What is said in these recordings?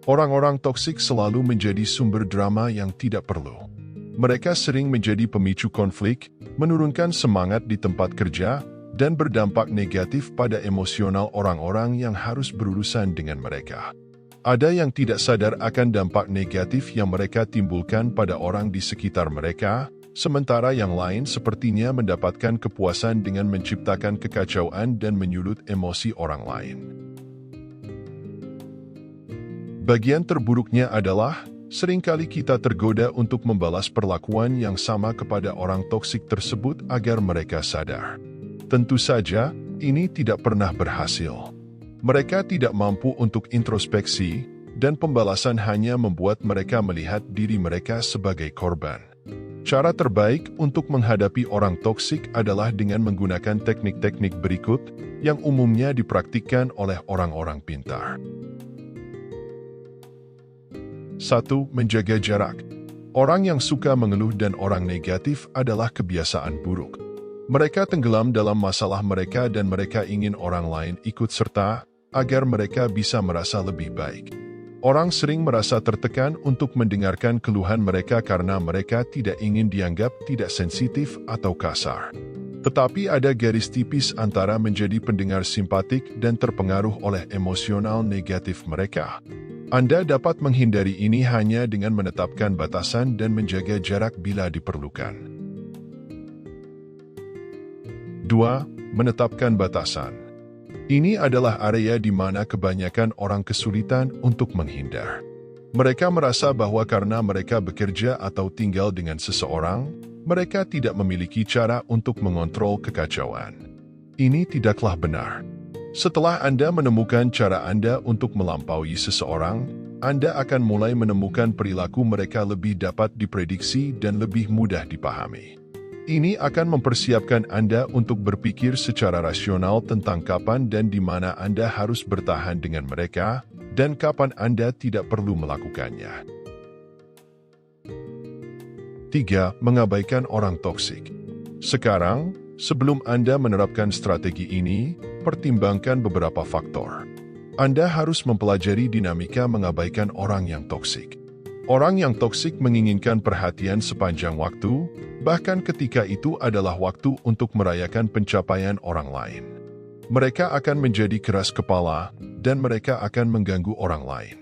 Orang-orang toksik selalu menjadi sumber drama yang tidak perlu. Mereka sering menjadi pemicu konflik, menurunkan semangat di tempat kerja, dan berdampak negatif pada emosional orang-orang yang harus berurusan dengan mereka. Ada yang tidak sadar akan dampak negatif yang mereka timbulkan pada orang di sekitar mereka, sementara yang lain sepertinya mendapatkan kepuasan dengan menciptakan kekacauan dan menyulut emosi orang lain. Bagian terburuknya adalah, seringkali kita tergoda untuk membalas perlakuan yang sama kepada orang toksik tersebut agar mereka sadar. Tentu saja, ini tidak pernah berhasil. Mereka tidak mampu untuk introspeksi, dan pembalasan hanya membuat mereka melihat diri mereka sebagai korban. Cara terbaik untuk menghadapi orang toksik adalah dengan menggunakan teknik-teknik berikut yang umumnya dipraktikkan oleh orang-orang pintar. 1. Menjaga jarak. Orang yang suka mengeluh dan orang negatif adalah kebiasaan buruk. Mereka tenggelam dalam masalah mereka dan mereka ingin orang lain ikut serta agar mereka bisa merasa lebih baik. Orang sering merasa tertekan untuk mendengarkan keluhan mereka karena mereka tidak ingin dianggap tidak sensitif atau kasar. Tetapi ada garis tipis antara menjadi pendengar simpatik dan terpengaruh oleh emosional negatif mereka. Anda dapat menghindari ini hanya dengan menetapkan batasan dan menjaga jarak bila diperlukan. 2. Menetapkan batasan. Ini adalah area di mana kebanyakan orang kesulitan untuk menghindar. Mereka merasa bahwa karena mereka bekerja atau tinggal dengan seseorang, mereka tidak memiliki cara untuk mengontrol kekacauan. Ini tidaklah benar. Setelah Anda menemukan cara Anda untuk melampaui seseorang, Anda akan mulai menemukan perilaku mereka lebih dapat diprediksi dan lebih mudah dipahami. Ini akan mempersiapkan Anda untuk berpikir secara rasional tentang kapan dan di mana Anda harus bertahan dengan mereka, dan kapan Anda tidak perlu melakukannya. 3. Mengabaikan orang toksik. Sekarang, sebelum Anda menerapkan strategi ini, pertimbangkan beberapa faktor. Anda harus mempelajari dinamika mengabaikan orang yang toksik. Orang yang toksik menginginkan perhatian sepanjang waktu, bahkan ketika itu adalah waktu untuk merayakan pencapaian orang lain. Mereka akan menjadi keras kepala, dan mereka akan mengganggu orang lain.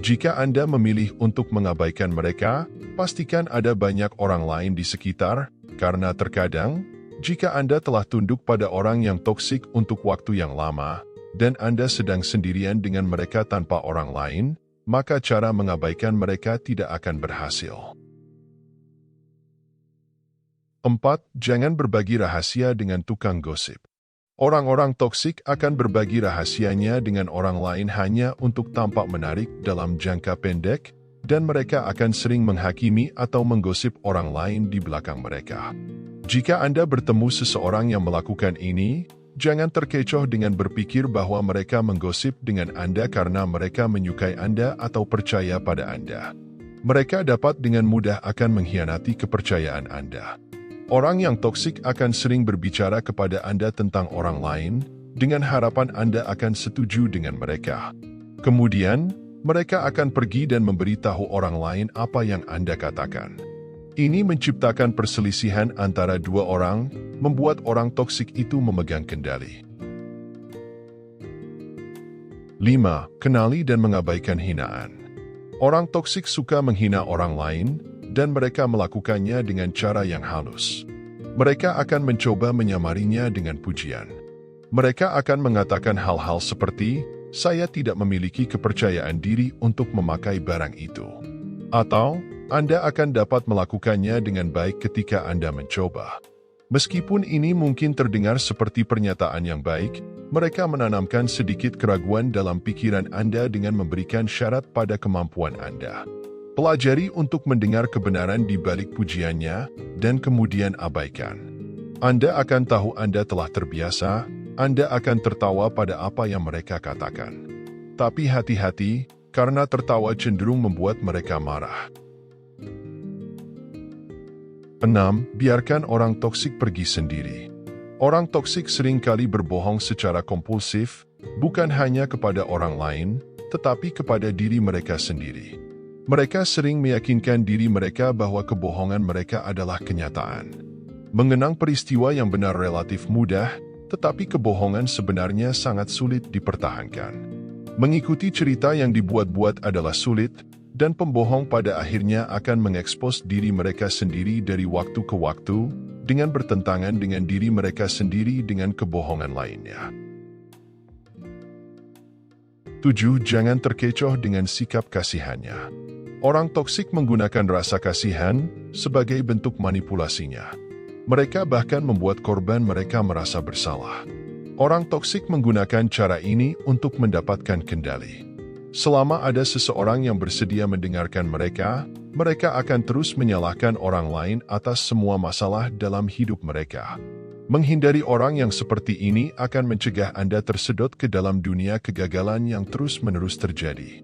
Jika Anda memilih untuk mengabaikan mereka, pastikan ada banyak orang lain di sekitar, karena terkadang, jika Anda telah tunduk pada orang yang toksik untuk waktu yang lama, dan Anda sedang sendirian dengan mereka tanpa orang lain, maka cara mengabaikan mereka tidak akan berhasil. 4. Jangan berbagi rahasia dengan tukang gosip. Orang-orang toksik akan berbagi rahasianya dengan orang lain hanya untuk tampak menarik dalam jangka pendek, dan mereka akan sering menghakimi atau menggosip orang lain di belakang mereka. Jika Anda bertemu seseorang yang melakukan ini, jangan terkecoh dengan berpikir bahwa mereka menggosip dengan Anda karena mereka menyukai Anda atau percaya pada Anda. Mereka dapat dengan mudah akan mengkhianati kepercayaan Anda. Orang yang toksik akan sering berbicara kepada Anda tentang orang lain, dengan harapan Anda akan setuju dengan mereka. Kemudian, mereka akan pergi dan memberitahu orang lain apa yang Anda katakan. Ini menciptakan perselisihan antara dua orang, membuat orang toksik itu memegang kendali. 5. Kenali dan mengabaikan hinaan. Orang toksik suka menghina orang lain, dan mereka melakukannya dengan cara yang halus. Mereka akan mencoba menyamarinya dengan pujian. Mereka akan mengatakan hal-hal seperti, "Saya tidak memiliki kepercayaan diri untuk memakai barang itu." Atau, Anda akan dapat melakukannya dengan baik ketika Anda mencoba. Meskipun ini mungkin terdengar seperti pernyataan yang baik, mereka menanamkan sedikit keraguan dalam pikiran Anda dengan memberikan syarat pada kemampuan Anda. Pelajari untuk mendengar kebenaran di balik pujiannya, dan kemudian abaikan. Anda akan tahu Anda telah terbiasa, Anda akan tertawa pada apa yang mereka katakan. Tapi hati-hati, karena tertawa cenderung membuat mereka marah. 6. Biarkan orang toksik pergi sendiri. Orang toksik seringkali berbohong secara kompulsif, bukan hanya kepada orang lain, tetapi kepada diri mereka sendiri. Mereka sering meyakinkan diri mereka bahwa kebohongan mereka adalah kenyataan. Mengenang peristiwa yang benar relatif mudah, tetapi kebohongan sebenarnya sangat sulit dipertahankan. Mengikuti cerita yang dibuat-buat adalah sulit, dan pembohong pada akhirnya akan mengekspos diri mereka sendiri dari waktu ke waktu, dengan bertentangan dengan diri mereka sendiri dengan kebohongan lainnya. 7. Jangan terkecoh dengan sikap kasihannya. Orang toksik menggunakan rasa kasihan sebagai bentuk manipulasinya. Mereka bahkan membuat korban mereka merasa bersalah. Orang toksik menggunakan cara ini untuk mendapatkan kendali. Selama ada seseorang yang bersedia mendengarkan mereka, mereka akan terus menyalahkan orang lain atas semua masalah dalam hidup mereka. Menghindari orang yang seperti ini akan mencegah Anda tersedot ke dalam dunia kegagalan yang terus-menerus terjadi.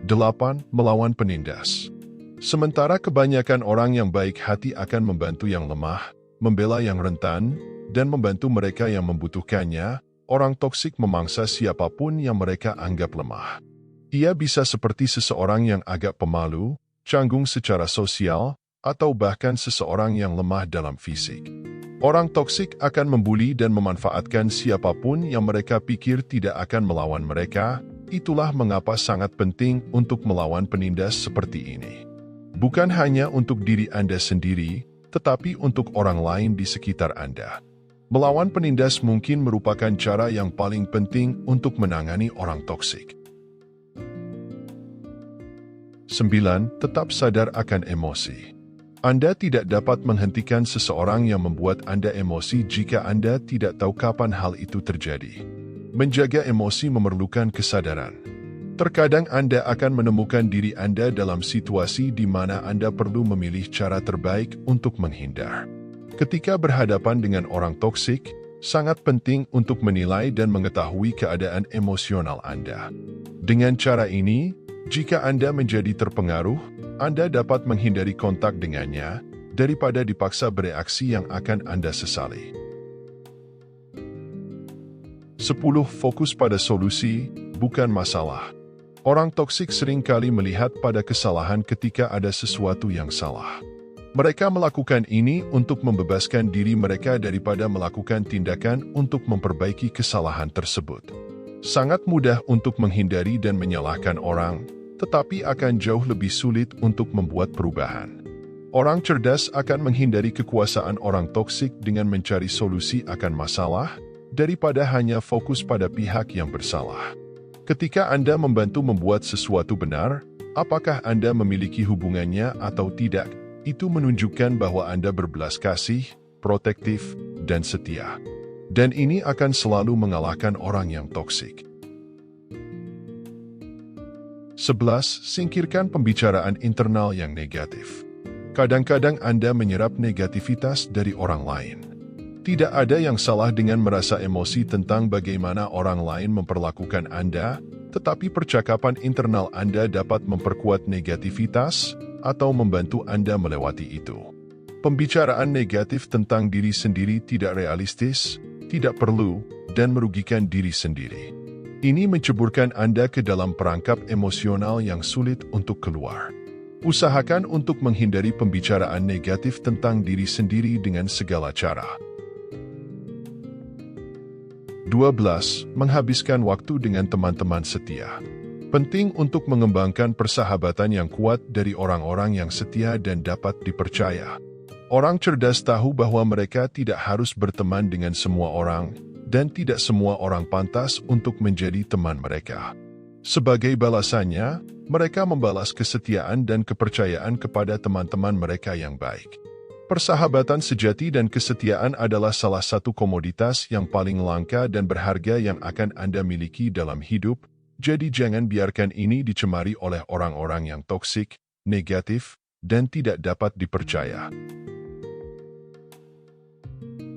8. Melawan penindas. Sementara kebanyakan orang yang baik hati akan membantu yang lemah, membela yang rentan, dan membantu mereka yang membutuhkannya, orang toksik memangsa siapapun yang mereka anggap lemah. Ia bisa seperti seseorang yang agak pemalu, canggung secara sosial, atau bahkan seseorang yang lemah dalam fisik. Orang toksik akan membuli dan memanfaatkan siapapun yang mereka pikir tidak akan melawan mereka. Itulah mengapa sangat penting untuk melawan penindas seperti ini. Bukan hanya untuk diri Anda sendiri, tetapi untuk orang lain di sekitar Anda. Melawan penindas mungkin merupakan cara yang paling penting untuk menangani orang toksik. 9. Tetap sadar akan emosi. Anda tidak dapat menghentikan seseorang yang membuat Anda emosi jika Anda tidak tahu kapan hal itu terjadi. Menjaga emosi memerlukan kesadaran. Terkadang Anda akan menemukan diri Anda dalam situasi di mana Anda perlu memilih cara terbaik untuk menghindar. Ketika berhadapan dengan orang toksik, sangat penting untuk menilai dan mengetahui keadaan emosional Anda. Dengan cara ini, jika Anda menjadi terpengaruh, Anda dapat menghindari kontak dengannya daripada dipaksa bereaksi yang akan Anda sesali. 10. Fokus pada solusi, bukan masalah. Orang toksik seringkali melihat pada kesalahan ketika ada sesuatu yang salah. Mereka melakukan ini untuk membebaskan diri mereka daripada melakukan tindakan untuk memperbaiki kesalahan tersebut. Sangat mudah untuk menghindari dan menyalahkan orang, tetapi akan jauh lebih sulit untuk membuat perubahan. Orang cerdas akan menghindari kekuasaan orang toksik dengan mencari solusi akan masalah, daripada hanya fokus pada pihak yang bersalah. Ketika Anda membantu membuat sesuatu benar, apakah Anda memiliki hubungannya atau tidak, itu menunjukkan bahwa Anda berbelas kasih, protektif, dan setia. Dan ini akan selalu mengalahkan orang yang toksik. 11. Singkirkan pembicaraan internal yang negatif. Kadang-kadang Anda menyerap negativitas dari orang lain. Tidak ada yang salah dengan merasa emosi tentang bagaimana orang lain memperlakukan Anda, tetapi percakapan internal Anda dapat memperkuat negativitas atau membantu Anda melewati itu. Pembicaraan negatif tentang diri sendiri tidak realistis, tidak perlu, dan merugikan diri sendiri. Ini menceburkan Anda ke dalam perangkap emosional yang sulit untuk keluar. Usahakan untuk menghindari pembicaraan negatif tentang diri sendiri dengan segala cara. 12. Menghabiskan waktu dengan teman-teman setia. Penting untuk mengembangkan persahabatan yang kuat dari orang-orang yang setia dan dapat dipercaya. Orang cerdas tahu bahwa mereka tidak harus berteman dengan semua orang, dan tidak semua orang pantas untuk menjadi teman mereka. Sebagai balasannya, mereka membalas kesetiaan dan kepercayaan kepada teman-teman mereka yang baik. Persahabatan sejati dan kesetiaan adalah salah satu komoditas yang paling langka dan berharga yang akan Anda miliki dalam hidup, jadi jangan biarkan ini dicemari oleh orang-orang yang toksik, negatif, dan tidak dapat dipercaya.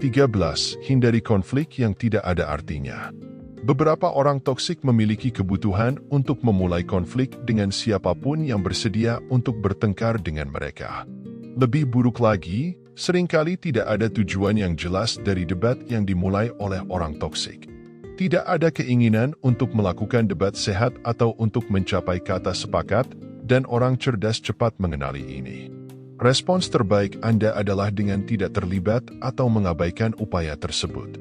13. Hindari konflik yang tidak ada artinya. Beberapa orang toksik memiliki kebutuhan untuk memulai konflik dengan siapapun yang bersedia untuk bertengkar dengan mereka. Lebih buruk lagi, seringkali tidak ada tujuan yang jelas dari debat yang dimulai oleh orang toksik. Tidak ada keinginan untuk melakukan debat sehat atau untuk mencapai kata sepakat, dan orang cerdas cepat mengenali ini. Respons terbaik Anda adalah dengan tidak terlibat atau mengabaikan upaya tersebut.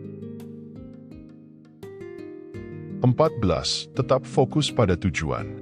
14. Tetap fokus pada tujuan.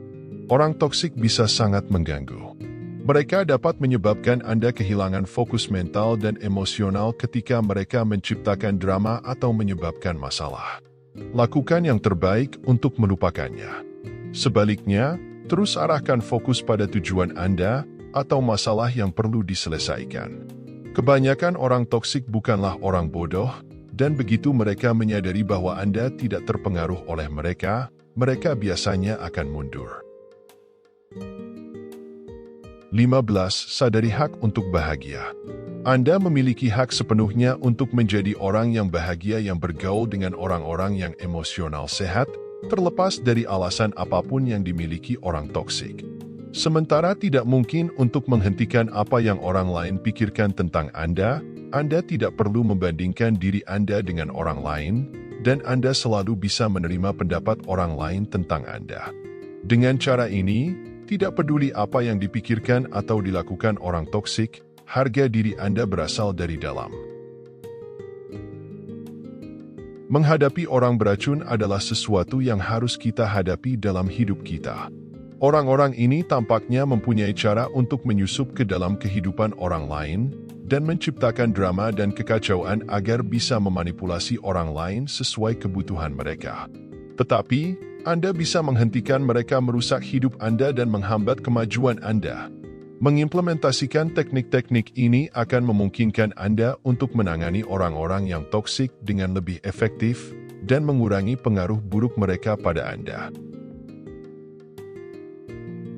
Orang toksik bisa sangat mengganggu. Mereka dapat menyebabkan Anda kehilangan fokus mental dan emosional ketika mereka menciptakan drama atau menyebabkan masalah. Lakukan yang terbaik untuk melupakannya. Sebaliknya, terus arahkan fokus pada tujuan Anda atau masalah yang perlu diselesaikan. Kebanyakan orang toksik bukanlah orang bodoh, dan begitu mereka menyadari bahwa Anda tidak terpengaruh oleh mereka, mereka biasanya akan mundur. 15. Sadari hak untuk bahagia. Anda memiliki hak sepenuhnya untuk menjadi orang yang bahagia yang bergaul dengan orang-orang yang emosional sehat, terlepas dari alasan apapun yang dimiliki orang toksik. Sementara tidak mungkin untuk menghentikan apa yang orang lain pikirkan tentang Anda tidak perlu membandingkan diri Anda dengan orang lain, dan Anda selalu bisa menerima pendapat orang lain tentang Anda. Dengan cara ini, tidak peduli apa yang dipikirkan atau dilakukan orang toksik, harga diri Anda berasal dari dalam. Menghadapi orang beracun adalah sesuatu yang harus kita hadapi dalam hidup kita. Orang-orang ini tampaknya mempunyai cara untuk menyusup ke dalam kehidupan orang lain dan menciptakan drama dan kekacauan agar bisa memanipulasi orang lain sesuai kebutuhan mereka. Tetapi, Anda bisa menghentikan mereka merusak hidup Anda dan menghambat kemajuan Anda. Mengimplementasikan teknik-teknik ini akan memungkinkan Anda untuk menangani orang-orang yang toksik dengan lebih efektif dan mengurangi pengaruh buruk mereka pada Anda.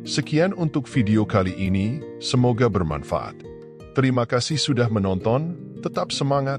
Sekian untuk video kali ini, semoga bermanfaat. Terima kasih sudah menonton, tetap semangat,